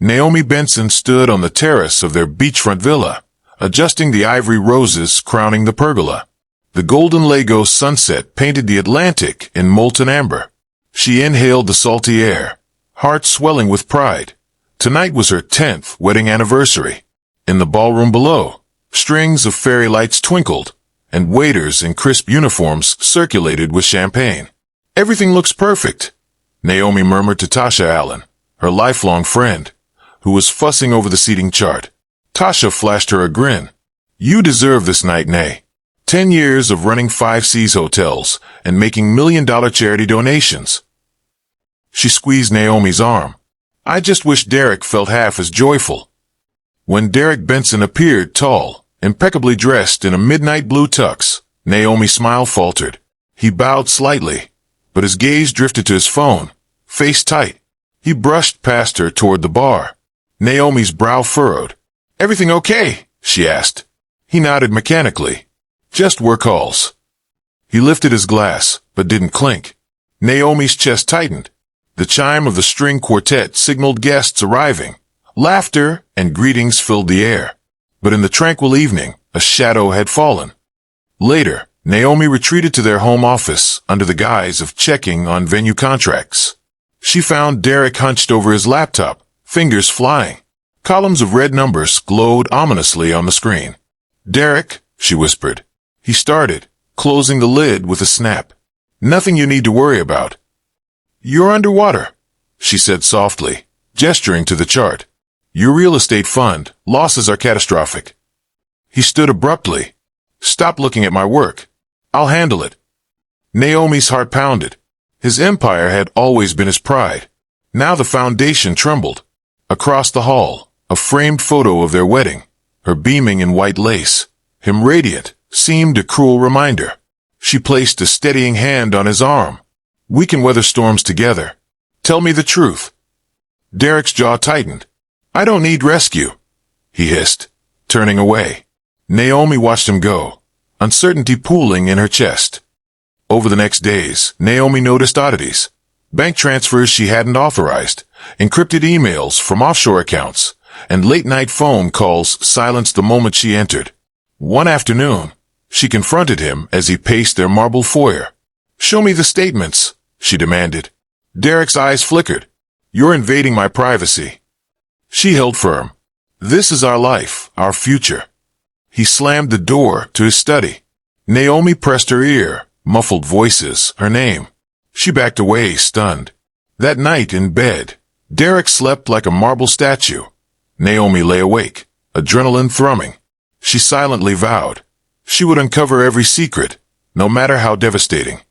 Naomi Benson stood on the terrace of their beachfront villa, adjusting the ivory roses crowning the pergola. The golden Lagos sunset painted the Atlantic in molten amber. She inhaled the salty air, heart swelling with pride. Tonight was her 10th wedding anniversary. In the ballroom below, strings of fairy lights twinkled, and waiters in crisp uniforms circulated with champagne. "Everything looks perfect," Naomi murmured to Tasha Allen, her lifelong friend, who was fussing over the seating chart. Tasha flashed her a grin. "You deserve this night, Nay. 10 years of running 5 Seas hotels and making million-dollar charity donations." She squeezed Naomi's arm. "I just wish Derek felt half as joyful." When Derek Benson appeared, tall, impeccably dressed in a midnight blue tux, Naomi's smile faltered. He bowed slightly, but his gaze drifted to his phone, face tight. He brushed past her toward the bar. Naomi's brow furrowed. "Everything okay?" she asked. He nodded mechanically. "Just work calls." He lifted his glass, but didn't clink. Naomi's chest tightened. The chime of the string quartet signaled guests arriving. Laughter and greetings filled the air. But in the tranquil evening, a shadow had fallen. Later, Naomi retreated to their home office under the guise of checking on venue contracts. She found Derek hunched over his laptop, fingers flying. Columns of red numbers glowed ominously on the screen. "Derek," she whispered. He started, closing the lid with a snap. "Nothing you need to worry about." "You're underwater," she said softly, gesturing to the chart. "Your real estate fund, losses are catastrophic." He stood abruptly. "Stop looking at my work. I'll handle it." Naomi's heart pounded. His empire had always been his pride. Now the foundation trembled. Across the hall, a framed photo of their wedding, her beaming in white lace, him radiant, seemed a cruel reminder. She placed a steadying hand on his arm. "We can weather storms together. Tell me the truth." Derek's jaw tightened. "I don't need rescue," he hissed, turning away. Naomi watched him go, uncertainty pooling in her chest. Over the next days, Naomi noticed oddities. Bank transfers she hadn't authorized, encrypted emails from offshore accounts, and late-night phone calls silenced the moment she entered. One afternoon, she confronted him as he paced their marble foyer. "Show me the statements," she demanded. Derek's eyes flickered. "You're invading my privacy." She held firm. "This is our life, our future." He slammed the door to his study. Naomi pressed her ear, muffled voices, her name. She backed away, stunned. That night in bed, Derek slept like a marble statue. Naomi lay awake, adrenaline thrumming. She silently vowed she would uncover every secret, no matter how devastating.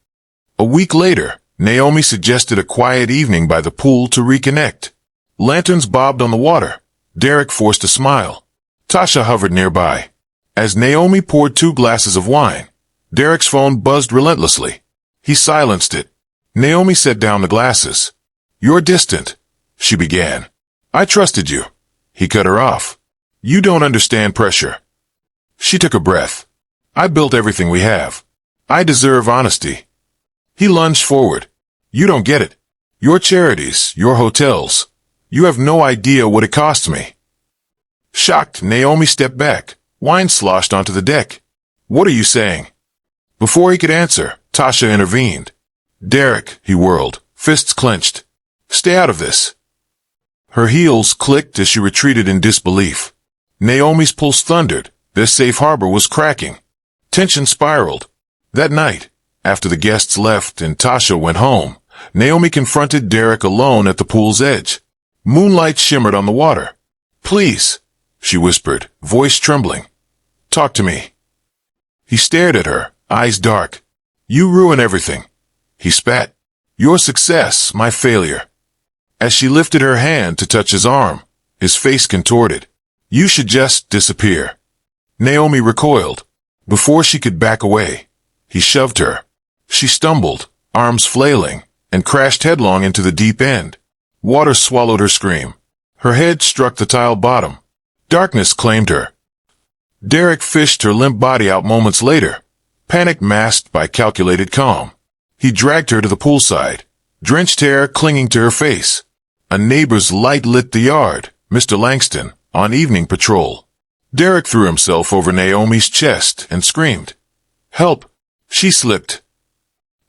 A week later, Naomi suggested a quiet evening by the pool to reconnect. Lanterns bobbed on the water. Derek forced a smile. Tasha hovered nearby. As Naomi poured 2 glasses of wine, Derek's phone buzzed relentlessly. He silenced it. Naomi set down the glasses. "You're distant," she began. "I trusted you." He cut her off. "You don't understand pressure." She took a breath. "I built everything we have. I deserve honesty." He lunged forward. "You don't get it. Your charities, your hotels. You have no idea what it costs me." Shocked, Naomi stepped back. Wine sloshed onto the deck. "What are you saying?" Before he could answer, Tasha intervened. "Derek," he whirled, fists clenched. "Stay out of this." Her heels clicked as she retreated in disbelief. Naomi's pulse thundered. Their safe harbor was cracking. Tension spiraled. That night, after the guests left and Tasha went home, Naomi confronted Derek alone at the pool's edge. Moonlight shimmered on the water. "Please," she whispered, voice trembling. "Talk to me." He stared at her, eyes dark. "You ruin everything." He spat. "Your success, my failure." As she lifted her hand to touch his arm, his face contorted. "You should just disappear." Naomi recoiled. Before she could back away, he shoved her. She stumbled, arms flailing, and crashed headlong into the deep end. Water swallowed her scream. Her head struck the tile bottom. Darkness claimed her. Derek fished her limp body out moments later, panic masked by calculated calm. He dragged her to the poolside, drenched hair clinging to her face. A neighbor's light lit the yard, Mr. Langston, on evening patrol. Derek threw himself over Naomi's chest and screamed. Help! She slipped.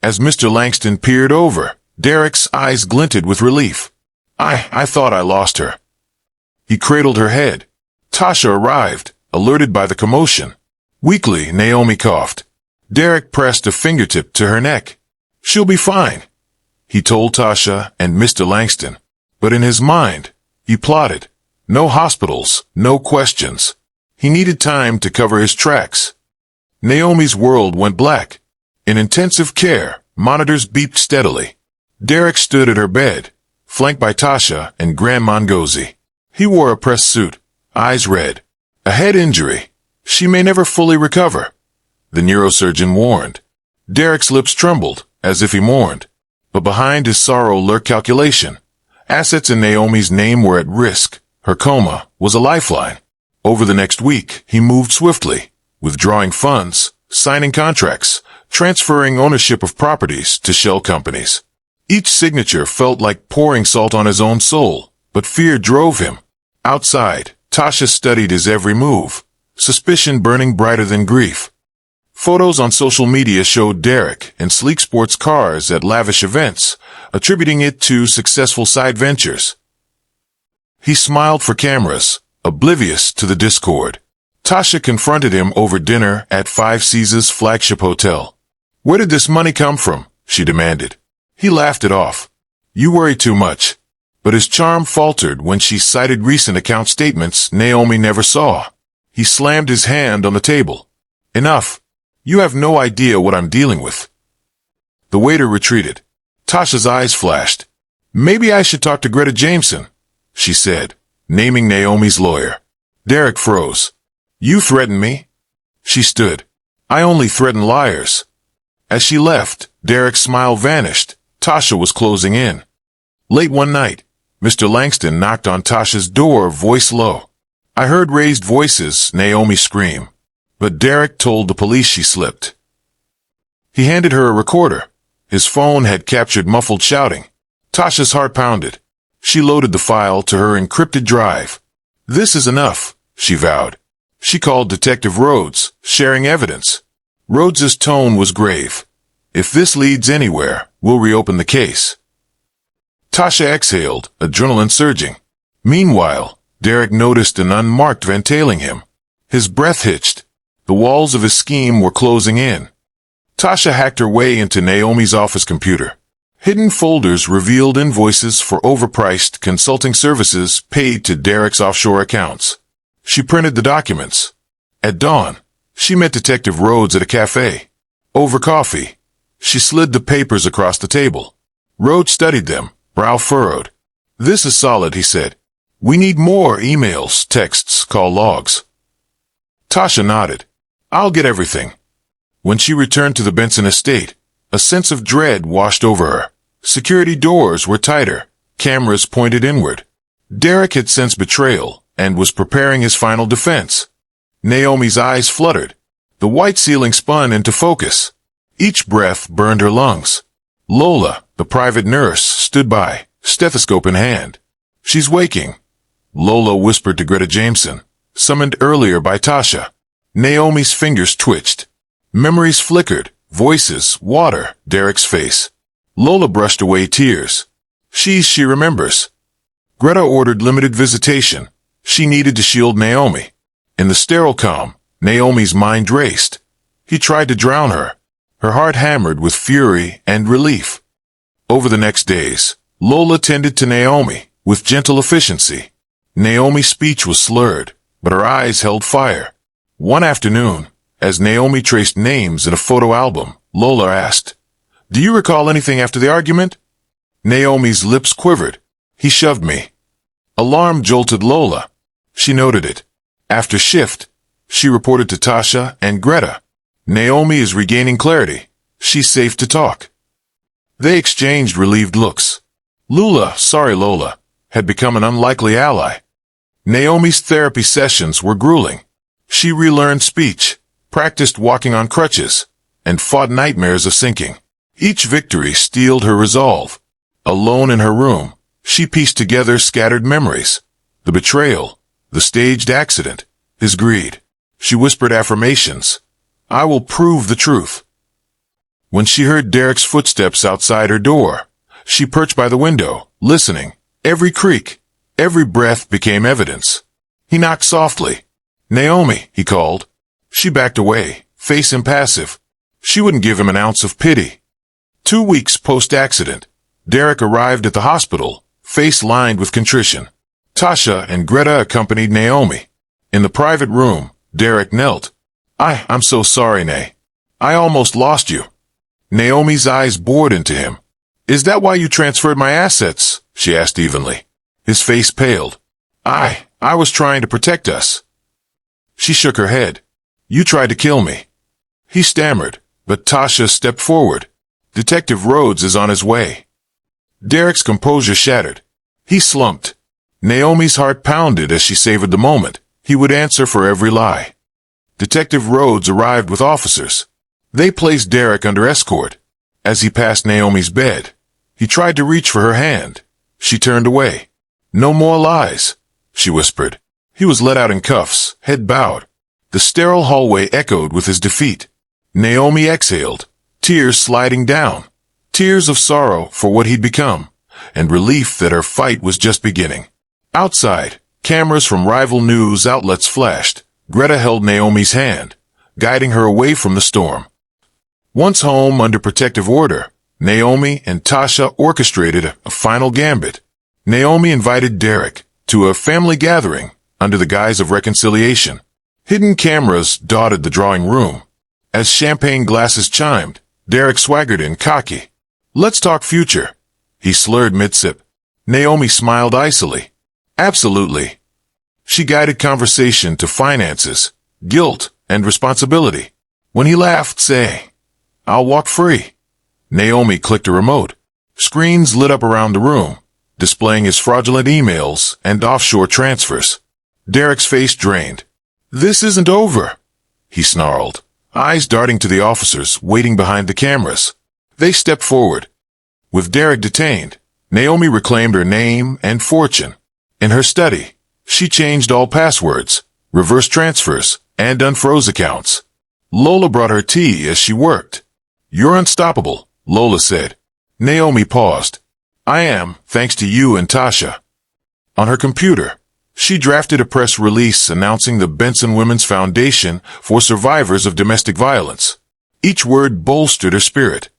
As Mr. Langston peered over, Derek's eyes glinted with relief. I thought I lost her. He cradled her head. Tasha arrived, alerted by the commotion. Weakly, Naomi coughed. Derek pressed a fingertip to her neck. She'll be fine, he told Tasha and Mr. Langston. But in his mind, he plotted. No hospitals, no questions. He needed time to cover his tracks. Naomi's world went black. In intensive care, monitors beeped steadily. Derek stood at her bed, flanked by Tasha and Grandma Ngozi. He wore a press suit, eyes red. A head injury. She may never fully recover, the neurosurgeon warned. Derek's lips trembled, as if he mourned. But behind his sorrow lurked calculation. Assets in Naomi's name were at risk. Her coma was a lifeline. Over the next week, he moved swiftly, withdrawing funds, signing contracts, transferring ownership of properties to shell companies. Each signature felt like pouring salt on his own soul, but fear drove him. Outside, Tasha studied his every move, suspicion burning brighter than grief. Photos on social media showed Derek in sleek sports cars at lavish events, attributing it to successful side ventures. He smiled for cameras, oblivious to the discord. Tasha confronted him over dinner at Five Seasons flagship hotel. Where did this money come from? She demanded. He laughed it off. You worry too much. But his charm faltered when she cited recent account statements Naomi never saw. He slammed his hand on the table. Enough. You have no idea what I'm dealing with. The waiter retreated. Tasha's eyes flashed. Maybe I should talk to Greta Jameson, she said, naming Naomi's lawyer. Derek froze. You threaten me? She stood. I only threaten liars. As she left, Derek's smile vanished. Tasha was closing in. Late one night, Mr. Langston knocked on Tasha's door, voice low. I heard raised voices, Naomi scream. But Derek told the police she slipped. He handed her a recorder. His phone had captured muffled shouting. Tasha's heart pounded. She loaded the file to her encrypted drive. This is enough, she vowed. She called Detective Rhodes, sharing evidence. Rhodes's tone was grave. If this leads anywhere, we'll reopen the case. Tasha exhaled, adrenaline surging. Meanwhile, Derek noticed an unmarked vent tailing him. His breath hitched. The walls of his scheme were closing in. Tasha hacked her way into Naomi's office computer. Hidden folders revealed invoices for overpriced consulting services paid to Derek's offshore accounts. She printed the documents. At dawn, she met Detective Rhodes at a cafe. Over coffee, she slid the papers across the table. Rhodes studied them, brow furrowed. This is solid, he said. We need more emails, texts, call logs. Tasha nodded. I'll get everything. When she returned to the Benson estate, a sense of dread washed over her. Security doors were tighter, cameras pointed inward. Derek had sensed betrayal and was preparing his final defense. Naomi's eyes fluttered. The white ceiling spun into focus. Each breath burned her lungs. Lola, the private nurse, stood by, stethoscope in hand. She's waking, Lola whispered to Greta Jameson, summoned earlier by Tasha. Naomi's fingers twitched. Memories flickered, voices, water, Derek's face. Lola brushed away tears. She remembers. Greta ordered limited visitation. She needed to shield Naomi. In the sterile calm, Naomi's mind raced. He tried to drown her. Her heart hammered with fury and relief. Over the next days, Lola tended to Naomi with gentle efficiency. Naomi's speech was slurred, but her eyes held fire. One afternoon, as Naomi traced names in a photo album, Lola asked, "Do you recall anything after the argument?" Naomi's lips quivered. "He shoved me." Alarm jolted Lola. She noted it. After shift, she reported to Tasha and Greta. Naomi is regaining clarity. She's safe to talk. They exchanged relieved looks. Sorry Lola, had become an unlikely ally. Naomi's therapy sessions were grueling. She relearned speech, practiced walking on crutches, and fought nightmares of sinking. Each victory steeled her resolve. Alone in her room, she pieced together scattered memories. the betrayal, the staged accident, his greed. She whispered affirmations. I will prove the truth. When she heard Derek's footsteps outside her door, she perched by the window, listening. Every creak, every breath became evidence. He knocked softly. Naomi, he called. She backed away, face impassive. She wouldn't give him an ounce of pity. 2 weeks post-accident, Derek arrived at the hospital, face lined with contrition. Tasha and Greta accompanied Naomi. In the private room, Derek knelt. I'm so sorry, Nay. I almost lost you. Naomi's eyes bored into him. Is that why you transferred my assets? She asked evenly. His face paled. I was trying to protect us. She shook her head. You tried to kill me. He stammered, but Tasha stepped forward. Detective Rhodes is on his way. Derek's composure shattered. He slumped. Naomi's heart pounded as she savored the moment. He would answer for every lie. Detective Rhodes arrived with officers. They placed Derek under escort. As he passed Naomi's bed, he tried to reach for her hand. She turned away. No more lies, she whispered. He was let out in cuffs, head bowed. The sterile hallway echoed with his defeat. Naomi exhaled, tears sliding down. Tears of sorrow for what he'd become, and relief that her fight was just beginning. Outside, cameras from rival news outlets flashed. Greta held Naomi's hand, guiding her away from the storm. Once home under protective order, Naomi and Tasha orchestrated a final gambit. Naomi invited Derek to a family gathering under the guise of reconciliation. Hidden cameras dotted the drawing room. As champagne glasses chimed, Derek swaggered in, cocky. Let's talk future, he slurred mid-sip. Naomi smiled icily. Absolutely. She guided conversation to finances, guilt, and responsibility. When he laughed, saying, I'll walk free. Naomi clicked a remote. Screens lit up around the room, displaying his fraudulent emails and offshore transfers. Derek's face drained. This isn't over, he snarled, eyes darting to the officers waiting behind the cameras. They stepped forward. With Derek detained, Naomi reclaimed her name and fortune. In her study, she changed all passwords, reversed transfers, and unfroze accounts. Lola brought her tea as she worked. You're unstoppable, Lola said. Naomi paused. I am, thanks to you and Tasha. On her computer, she drafted a press release announcing the Benson Women's Foundation for Survivors of Domestic Violence. Each word bolstered her spirit.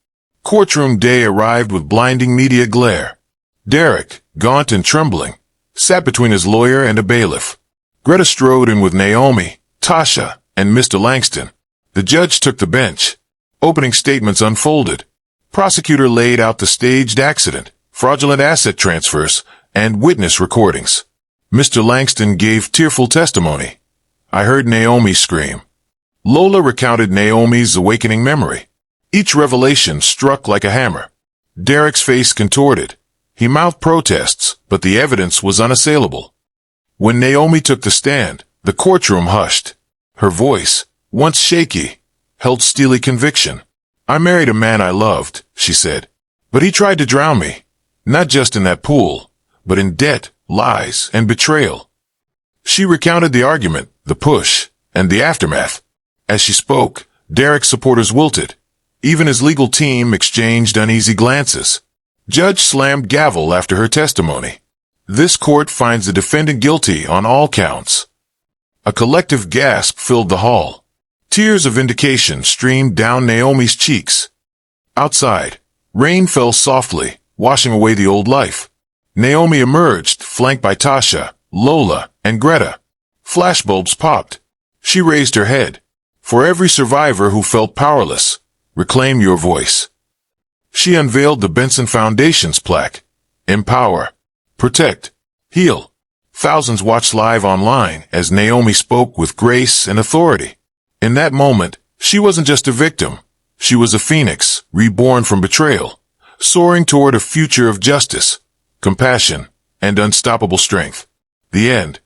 Courtroom day arrived with blinding media glare. Derek, gaunt and trembling, sat between his lawyer and a bailiff. Greta strode in with Naomi, Tasha, and Mr. Langston. The judge took the bench. Opening statements unfolded. Prosecutor laid out the staged accident, fraudulent asset transfers, and witness recordings. Mr. Langston gave tearful testimony. I heard Naomi scream. Lola recounted Naomi's awakening memory. Each revelation struck like a hammer. Derek's face contorted. He mouthed protests, but the evidence was unassailable. When Naomi took the stand, the courtroom hushed. Her voice, once shaky, held steely conviction. I married a man I loved, she said. But he tried to drown me. Not just in that pool, but in debt, lies, and betrayal. She recounted the argument, the push, and the aftermath. As she spoke, Derek's supporters wilted. Even his legal team exchanged uneasy glances. Judge slammed gavel after her testimony. This court finds the defendant guilty on all counts. A collective gasp filled the hall. Tears of vindication streamed down Naomi's cheeks. Outside, rain fell softly, washing away the old life. Naomi emerged, flanked by Tasha, Lola, and Greta. Flashbulbs popped. She raised her head. For every survivor who felt powerless, reclaim your voice. She unveiled the Benson Foundation's plaque. Empower. Protect. Heal. Thousands watched live online as Naomi spoke with grace and authority. In that moment, she wasn't just a victim. She was a phoenix, reborn from betrayal, soaring toward a future of justice, compassion, and unstoppable strength. The end.